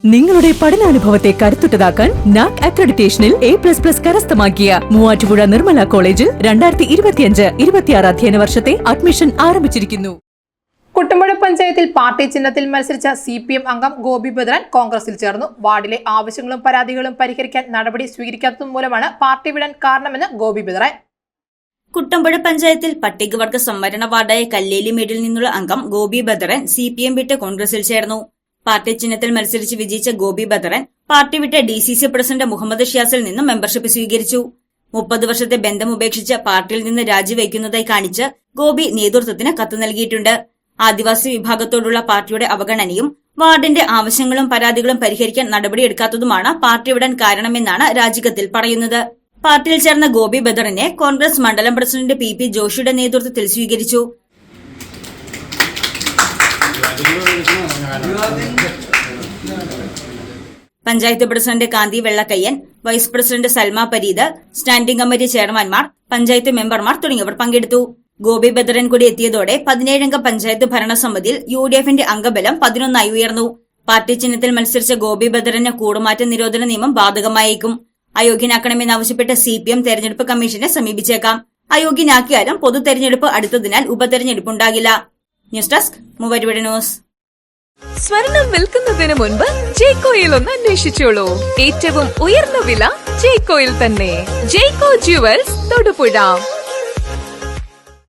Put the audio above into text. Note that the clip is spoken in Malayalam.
നിങ്ങളുടെ പഠനാനുഭവത്തെ കരുത്തുറ്റതാക്കാൻ നാക് അക്രഡിറ്റേഷനിൽ A++ കരസ്ഥമാക്കിയ മൂവാറ്റുപുഴ നിർമ്മല കോളേജിൽ 2025-26 അധ്യയന വർഷത്തെ അഡ്മിഷൻ ആരംഭിച്ചിരിക്കുന്നു. കുട്ടമ്പുഴ പഞ്ചായത്തിൽ പാർട്ടി ചിഹ്നത്തിൽ മത്സരിച്ച CPM അംഗം ഗോപി ബദ്രൻ കോൺഗ്രസിൽ ചേർന്നു. വാർഡിലെ ആവശ്യങ്ങളും പരാതികളും പരിഹരിക്കാൻ നടപടി സ്വീകരിക്കാത്തത് മൂലമാണ് പാർട്ടി വിടാൻ കാരണമെന്ന് ഗോപി ബദ്രൻ. കുട്ടമ്പുഴ പഞ്ചായത്തിൽ പട്ടികവർഗ സംവരണ വാർഡായ കല്ലേലിമേടിൽ നിന്നുള്ള അംഗം ഗോപി ബദ്രൻ CPM വിട്ട് കോൺഗ്രസിൽ ചേർന്നു. പാർട്ടി ചിഹ്നത്തിൽ മത്സരിച്ച് വിജയിച്ച ഗോപി ബദ്രൻ പാർട്ടി വിട്ട DCC പ്രസിഡന്റ് മുഹമ്മദ് ഷിയാസിൽ നിന്നും മെമ്പർഷിപ്പ് സ്വീകരിച്ചു. 30 വർഷത്തെ ബന്ധം ഉപേക്ഷിച്ച് പാർട്ടിയിൽ നിന്ന് രാജിവെക്കുന്നതായി കാണിച്ച് ഗോപി നേതൃത്വത്തിന് കത്ത് നൽകിയിട്ടുണ്ട്. ആദിവാസി വിഭാഗത്തോടുള്ള പാർട്ടിയുടെ അവഗണനയും വാർഡിന്റെ ആവശ്യങ്ങളും പരാതികളും പരിഹരിക്കാൻ നടപടിയെടുക്കാത്തതുമാണ് പാർട്ടി വിടാൻ കാരണമെന്നാണ് രാജികത്തിൽ പറയുന്നത്. പാർട്ടിയിൽ ചേർന്ന ഗോപി ബദ്രനെ കോൺഗ്രസ് മണ്ഡലം പ്രസിഡന്റ് PP ജോഷിയുടെ നേതൃത്വത്തിൽ സ്വീകരിച്ചു. Panchayat president Kanthi Vellakkayyan, vice president Salma Pareed, standing committee ചെയർമാൻമാർ, പഞ്ചായത്ത് മെമ്പർമാർ തുടങ്ങിയവർ പങ്കെടുത്തു. ഗോപി ബദ്രൻ കൂടി എത്തിയതോടെ 17-അംഗ പഞ്ചായത്ത് ഭരണസമിതിയിൽ UDFന്റെ അംഗബലം 11 ഉയർന്നു. പാർട്ടി ചിഹ്നത്തിൽ മത്സരിച്ച ഗോപി ബദ്രന് കൂടുമാറ്റ നിരോധന നിയമം ബാധകമായേക്കും. അയോഗ്യനാക്കണമെന്നാവശ്യപ്പെട്ട് CPM തെരഞ്ഞെടുപ്പ് കമ്മീഷനെ സമീപിച്ചേക്കാം. അയോഗ്യനാക്കിയാലും പൊതു തെരഞ്ഞെടുപ്പ് അടുത്തതിനാൽ ഉപതെരഞ്ഞെടുപ്പുണ്ടാകില്ല. News desk Muvattupuzha news. സ്വർണം വിൽക്കുന്നതിന് മുൻപ് ജെയ്കോയിൽ ഒന്ന് അന്വേഷിച്ചോളൂ. ഏറ്റവും ഉയർന്ന വില ജെയ്കോയിൽ തന്നെ. ജെയ്കോ ജുവൽസ് തൊടുപുഴ.